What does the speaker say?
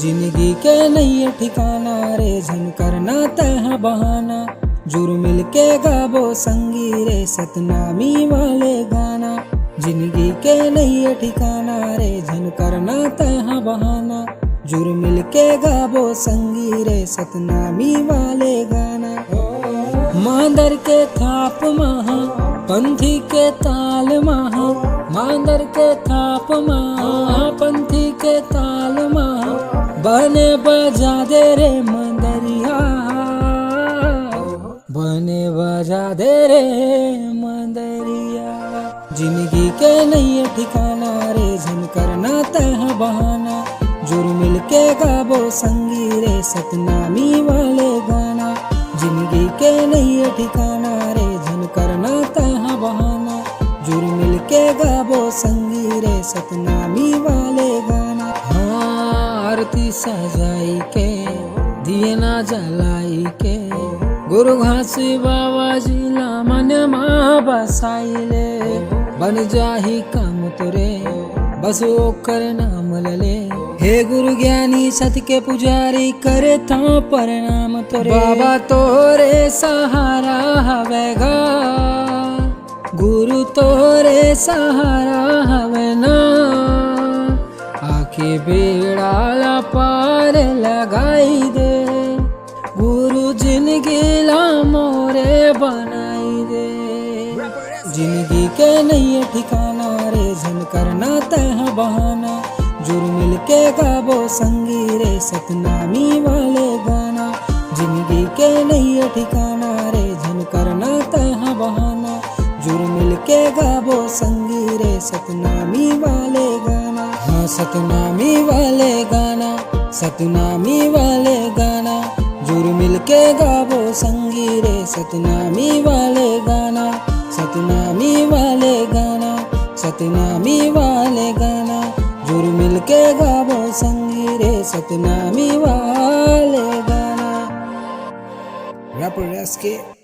जिंदगी के नहीं ठिकाना रे झन करना तह बहाना। जुर मिल के गाबो संगी रे सतनामी वाले गाना। जिंदगी के नहीं ठिकाना रे झन करना तह बहाना। जुर मिल के गाबो संगी रे सतनामी वाले गाना। मांदर के थाप महा पंथी के ताल महा। मांदर के थाप महा पंथी के ताल महा। बने बजा दे रे मंदरिया। बने बजा दे रे मंदरिया। जिंदगी के नहीं ठिकाना रे झन करना तह बहाना। जुर मिल के गाबो संगी रे सतनामी वाले गाना। जिंदगी के नहीं ठिकाना रे झन करना तह बहाना। जुर मिल के गाबो संगी रे सतनामी वाले गाना। हाँ आरती सजाई के दिए ना जलाई के। गुरु घासी बाबा जिला मन माँ बसाइले। बन जाही काम तोरे बस ओकर नाम लले। हे गुरु ज्ञानी सत के पुजारी करे था प्रणाम तोरे। बाबा तोरे सहारा हवेगा। गुरु तोरे सहारा हवे ना। आखी बेड़ा पार लगाई दे। गुरु जिंदगी ला मोरे बनाई दे। जिंदगी के नहीं ठिकाना रे झन करना तह बहाना। जुर मिल के गाबो संगी रे सतनामी वाले गाना। जिंदगी के नहीं ठिकाना रे झन करना तह बहाना। जुर मिल के गाबो संगी रे सतनामी वाले गाना। हाँ सतनामी वाले गाना। सतनामी वाले गाना। जुर मिल के गाबो संगी रे सतनामी वाले गाना। सतनामी वाले गाना। सतनामी वाले गाना। जुर मिल के गाबो संगी रे सतनामी वाले गाना। Wrapper SK